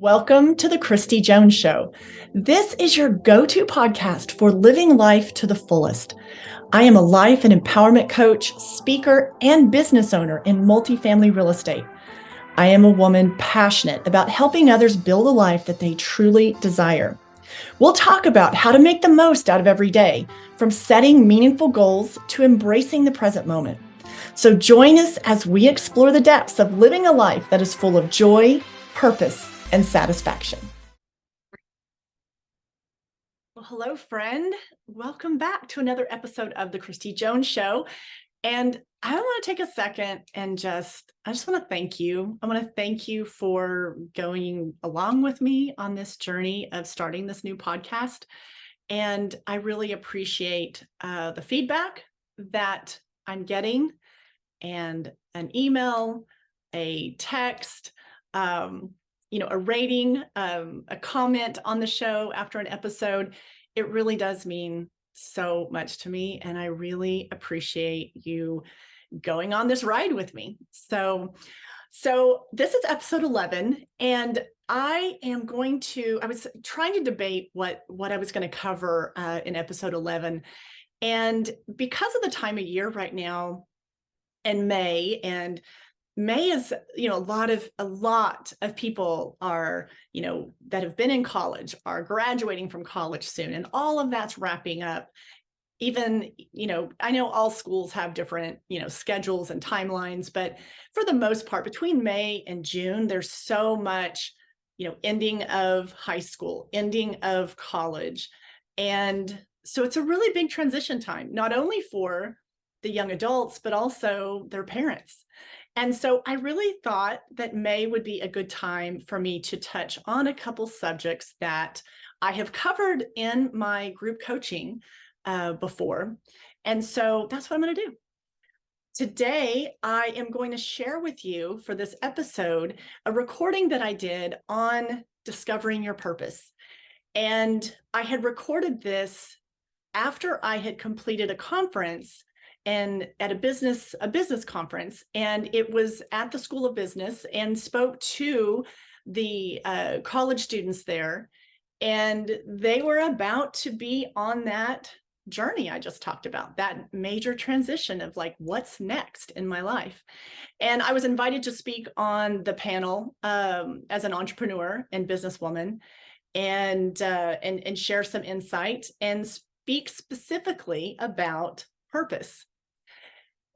Welcome to the Christy Jones Show. This is your go-to podcast for living life to the fullest. I am a life and empowerment coach, speaker, and business owner in multifamily real estate. I am a woman passionate about helping others build a life that they truly desire. We'll talk about how to make the most out of every day, from setting meaningful goals to embracing the present moment. So join us as we explore the depths of living a life that is full of joy, purpose, and satisfaction. Well, hello, friend. Welcome back to another episode of the Christy Jones Show. And I want to take a second and I just want to thank you. I want to thank you for going along with me on this journey of starting this new podcast. And I really appreciate the feedback that I'm getting, and an email, a text, a rating, a comment on the show after an episode. It really does mean so much to me, and I really appreciate you going on this ride with me. So this is episode 11, and I was trying to debate what I was going to cover in episode 11. And because of the time of year right now in May, and May is, a lot of people are, that have been in college are graduating from college soon, and all of that's wrapping up. Even, I know all schools have different, schedules and timelines, but for the most part, between May and June, there's so much, ending of high school, ending of college. And so it's a really big transition time, not only for the young adults, but also their parents. And so I really thought that May would be a good time for me to touch on a couple subjects that I have covered in my group coaching before. And so that's what I'm going to do. Today, I am going to share with you for this episode a recording that I did on discovering your purpose. And I had recorded this after I had completed a conference and at a business conference, and it was at the School of Business, and spoke to the college students there, and they were about to be on that journey I just talked about, that major transition of like, what's next in my life. And I was invited to speak on the panel as an entrepreneur and businesswoman, and share some insight and speak specifically about purpose.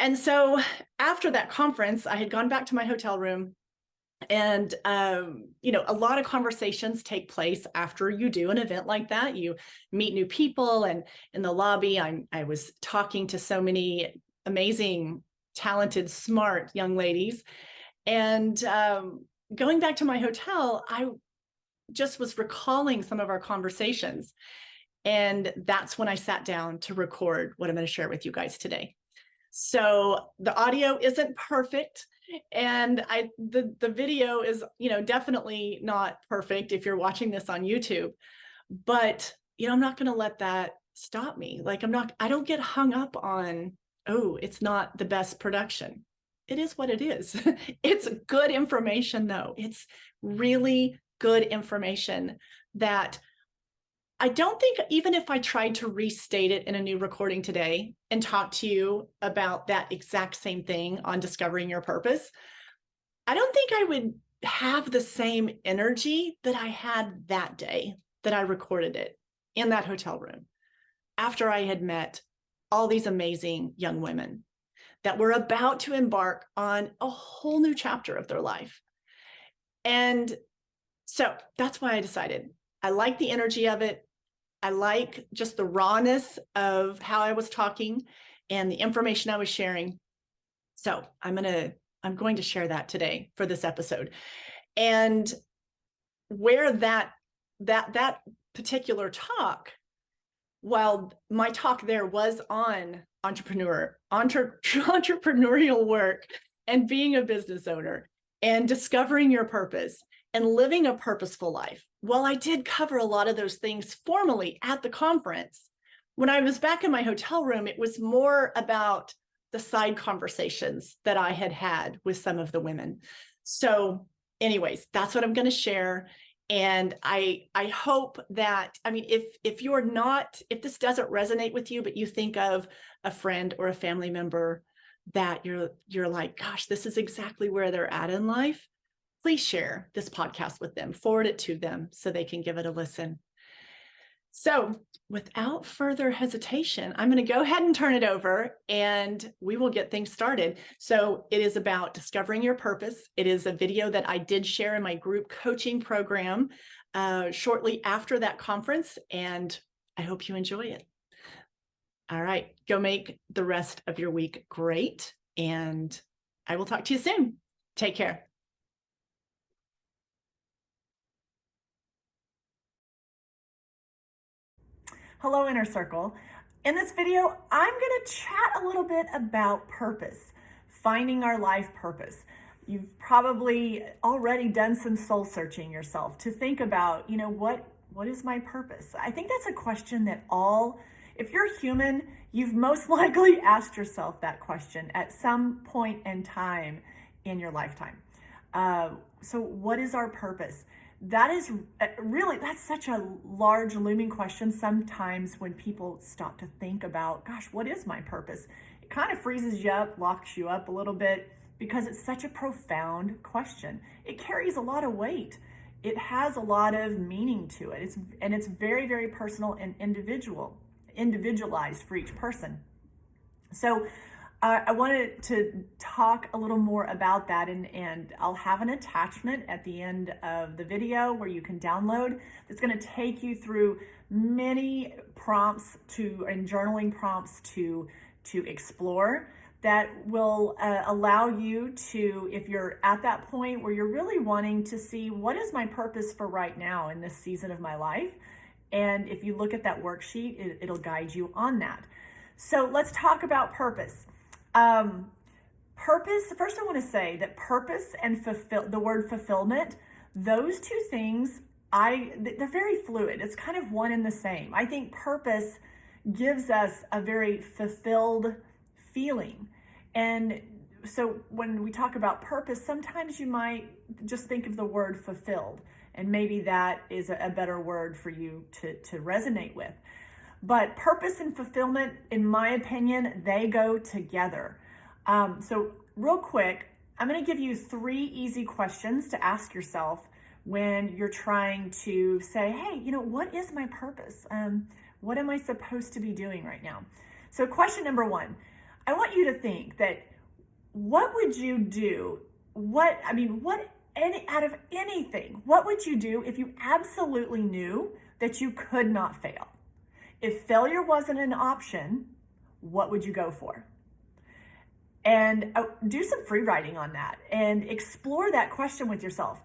And so after that conference, I had gone back to my hotel room, and a lot of conversations take place after you do an event like that. You meet new people, and in the lobby, I was talking to so many amazing, talented, smart young ladies. And going back to my hotel, I just was recalling some of our conversations. And that's when I sat down to record what I'm going to share with you guys today. So the audio isn't perfect, and the video is, definitely not perfect if you're watching this on YouTube, but, I'm not going to let that stop me. Like, I don't get hung up on, oh, it's not the best production. It is what it is. It's good information though. It's really good information that I don't think, even if I tried to restate it in a new recording today and talk to you about that exact same thing on discovering your purpose, I don't think I would have the same energy that I had that day that I recorded it in that hotel room after I had met all these amazing young women that were about to embark on a whole new chapter of their life. And so that's why I decided I like the energy of it. I like just the rawness of how I was talking and the information I was sharing. So I'm going to share that today for this episode. And where that particular talk, while my talk there was on entrepreneurial work and being a business owner and discovering your purpose and living a purposeful life. Well, I did cover a lot of those things formally at the conference. When I was back in my hotel room, it was more about the side conversations that I had with some of the women. So anyways, that's what I'm going to share. And I hope that, I mean, if you're not, if this doesn't resonate with you, but you think of a friend or a family member that you're like, gosh, this is exactly where they're at in life, please share this podcast with them, forward it to them so they can give it a listen. So without further hesitation, I'm going to go ahead and turn it over and we will get things started. So it is about discovering your purpose. It is a video that I did share in my group coaching program shortly after that conference, and I hope you enjoy it. All right, go make the rest of your week great, and I will talk to you soon. Take care. Hello, Inner Circle. In this video, I'm going to chat a little bit about purpose, finding our life purpose. You've probably already done some soul searching yourself to think about, what is my purpose? I think that's a question that if you're human, you've most likely asked yourself that question at some point in time in your lifetime. So what is our purpose? That's such a large looming question sometimes when people stop to think about, gosh, what is my purpose? It kind of freezes you up, locks you up a little bit because it's such a profound question. It carries a lot of weight. It has a lot of meaning to it. It's very, very personal and individualized for each person. So I wanted to talk a little more about that, and I'll have an attachment at the end of the video where you can download. It's going to take you through many prompts and journaling prompts to explore that will allow you to, if you're at that point where you're really wanting to see what is my purpose for right now in this season of my life, and if you look at that worksheet, it'll guide you on that. So let's talk about purpose. Purpose, first I want to say that purpose and the word fulfillment, those two things, they're very fluid. It's kind of one and the same. I think purpose gives us a very fulfilled feeling. And so when we talk about purpose, sometimes you might just think of the word fulfilled, and maybe that is a better word for you to resonate with. But purpose and fulfillment, in my opinion, they go together. So real quick, I'm going to give you 3 easy questions to ask yourself when you're trying to say, hey, what is my purpose? What am I supposed to be doing right now? So question number 1, I want you to think that what would you do? Out of anything, what would you do if you absolutely knew that you could not fail? If failure wasn't an option, what would you go for? And do some free writing on that and explore that question with yourself.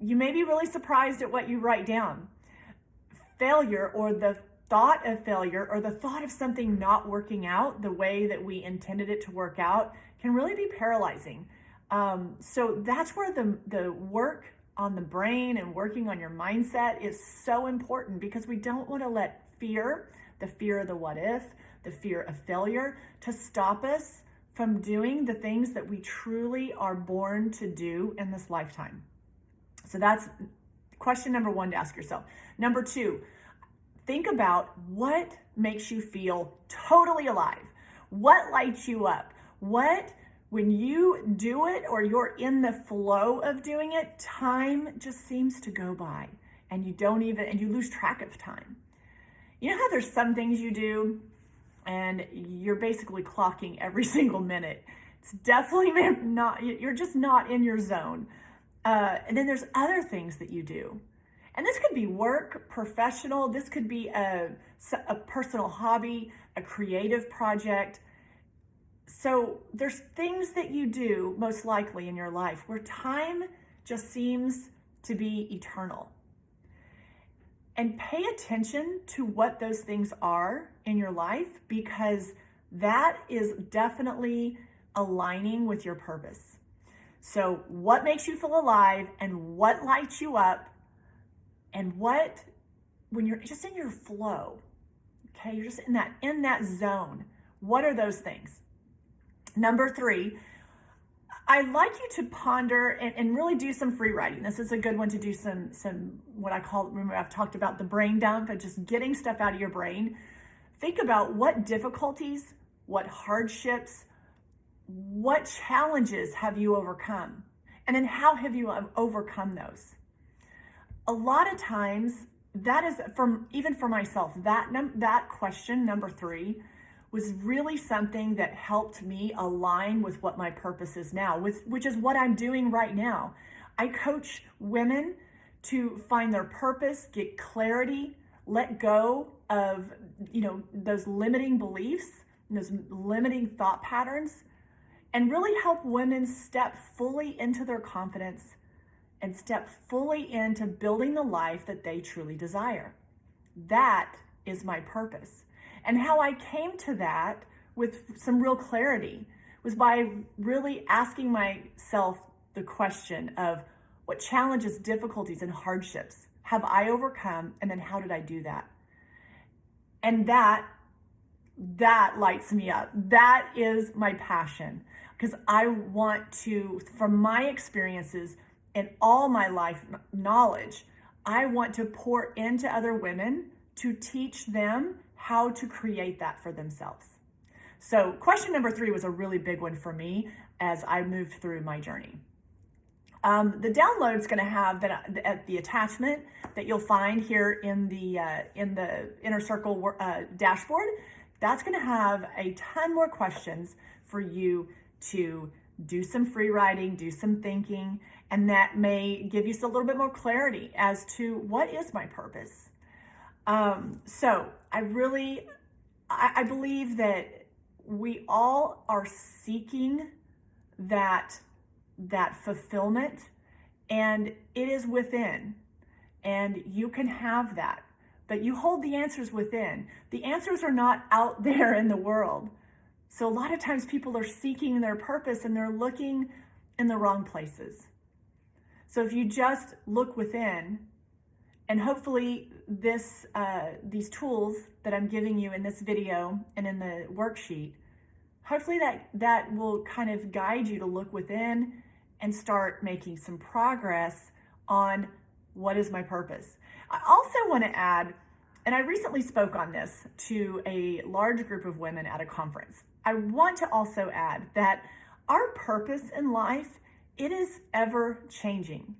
You may be really surprised at what you write down. Failure, or the thought of failure, or the thought of something not working out the way that we intended it to work out, can really be paralyzing. So that's where the work on the brain and working on your mindset is so important, because we don't want to let fear, the fear of the what if, the fear of failure, to stop us from doing the things that we truly are born to do in this lifetime. So that's question number 1 to ask yourself. Number 2, think about what makes you feel totally alive. What lights you up? When you do it, or you're in the flow of doing it, time just seems to go by and you lose track of time. You know how there's some things you do and you're basically clocking every single minute. It's definitely not, you're just not in your zone. And then there's other things that you do. And this could be work, professional, this could be a personal hobby, a creative project. So there's things that you do most likely in your life where time just seems to be eternal. And pay attention to what those things are in your life, because that is definitely aligning with your purpose. So what makes you feel alive, and what lights you up, and when you're just in your flow, okay, you're just in that zone, what are those things? Number 3, I'd like you to ponder and really do some free writing. This is a good one to do some what I call, remember I've talked about the brain dump and just getting stuff out of your brain. Think about what difficulties, what hardships, what challenges have you overcome? And then how have you overcome those? A lot of times, that is, even for myself, that question, number 3, was really something that helped me align with what my purpose is now, which is what I'm doing right now. I coach women to find their purpose, get clarity, let go of, those limiting beliefs, those limiting thought patterns, and really help women step fully into their confidence and step fully into building the life that they truly desire. That is my purpose. And how I came to that with some real clarity was by really asking myself the question of what challenges, difficulties, and hardships have I overcome, and then how did I do that? And that lights me up. That is my passion, because I want to, from my experiences and all my life knowledge, I want to pour into other women to teach them how to create that for themselves. So question number 3 was a really big one for me as I moved through my journey. The download's going to have the attachment that you'll find here in the Inner Circle dashboard. That's going to have a ton more questions for you to do some free writing, do some thinking, and that may give you a little bit more clarity as to what is my purpose. So I believe that we all are seeking that fulfillment, and it is within, and you can have that, but you hold the answers within. The answers are not out there in the world. So a lot of times people are seeking their purpose and they're looking in the wrong places. So if you just look within, and hopefully these tools that I'm giving you in this video and in the worksheet, hopefully that will kind of guide you to look within and start making some progress on what is my purpose. I also want to add, and I recently spoke on this to a large group of women at a conference. I want to also add that our purpose in life, it is ever changing.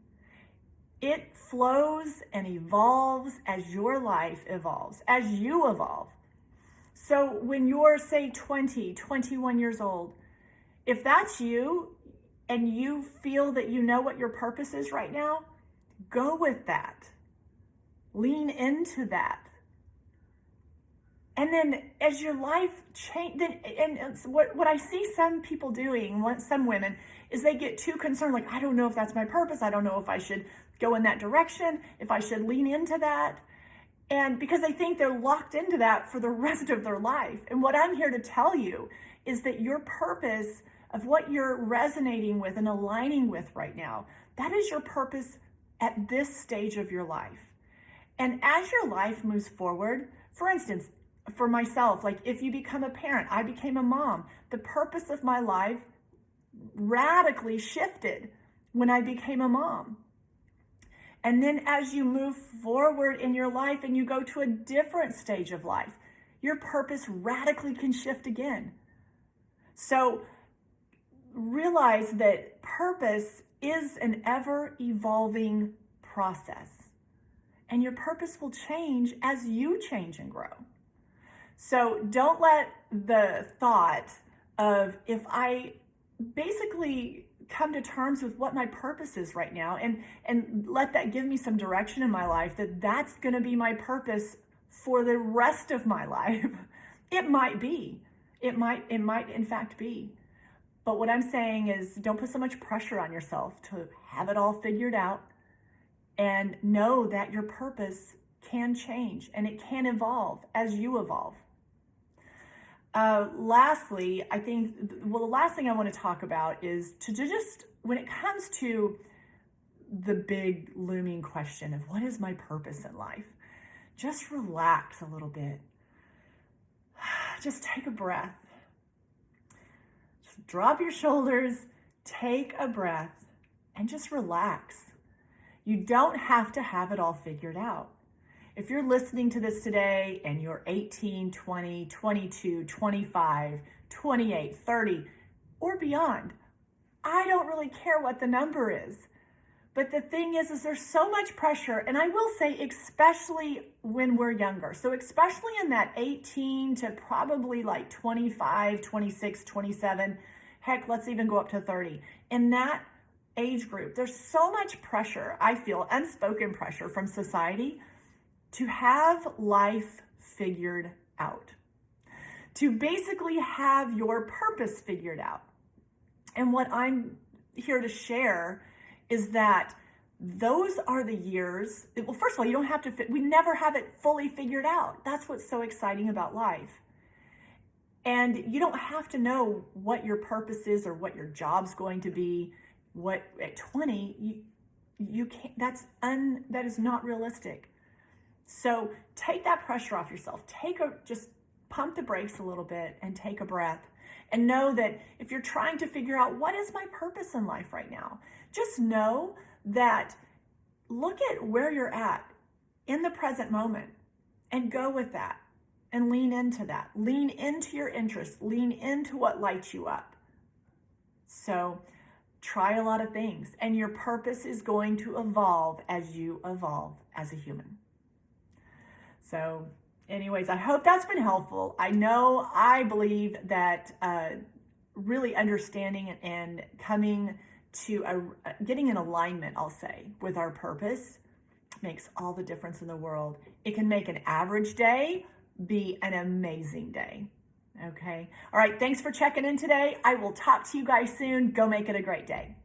It flows and evolves as your life evolves, as you evolve. So when you're, say, 20, 21 years old, if that's you and you feel that you know what your purpose is right now, go with that. Lean into that. And then as your life changes, and what I see some people doing, some women, is they get too concerned, like, I don't know if that's my purpose. I don't know if I should go in that direction, if I should lean into that. And because they think they're locked into that for the rest of their life. And what I'm here to tell you is that your purpose of what you're resonating with and aligning with right now, that is your purpose at this stage of your life. And as your life moves forward, for instance, for myself, like if you become a parent, I became a mom, the purpose of my life radically shifted when I became a mom. And then as you move forward in your life and you go to a different stage of life, your purpose radically can shift again. So realize that purpose is an ever-evolving process. And your purpose will change as you change and grow. So don't let the thought of, if I basically come to terms with what my purpose is right now and let that give me some direction in my life, that's going to be my purpose for the rest of my life. It might be. It might in fact be. But what I'm saying is, don't put so much pressure on yourself to have it all figured out, and know that your purpose can change and it can evolve as you evolve. Lastly, I think, the last thing I want to talk about is to just, when it comes to the big looming question of what is my purpose in life, just relax a little bit. Just take a breath. Just drop your shoulders, take a breath and just relax. You don't have to have it all figured out. If you're listening to this today and you're 18, 20, 22, 25, 28, 30, or beyond, I don't really care what the number is. But the thing is there's so much pressure, and I will say, especially when we're younger. So especially in that 18 to probably like 25, 26, 27, heck, let's even go up to 30. In that age group, there's so much pressure, I feel, unspoken pressure from society to have life figured out, to basically have your purpose figured out. And what I'm here to share is that those are the years. Well, first of all, you don't have to, we never have it fully figured out. That's what's so exciting about life. And you don't have to know what your purpose is or what your job's going to be. What at 20, you can't, that is not realistic. So take that pressure off yourself. Just pump the brakes a little bit and take a breath. And know that if you're trying to figure out what is my purpose in life right now, just know that look at where you're at in the present moment and go with that and lean into that. Lean into your interests. Lean into what lights you up. So try a lot of things, and your purpose is going to evolve as you evolve as a human. So anyways, I hope that's been helpful. I believe that really understanding and coming to getting in alignment, I'll say, with our purpose makes all the difference in the world. It can make an average day be an amazing day. Okay. All right. Thanks for checking in today. I will talk to you guys soon. Go make it a great day.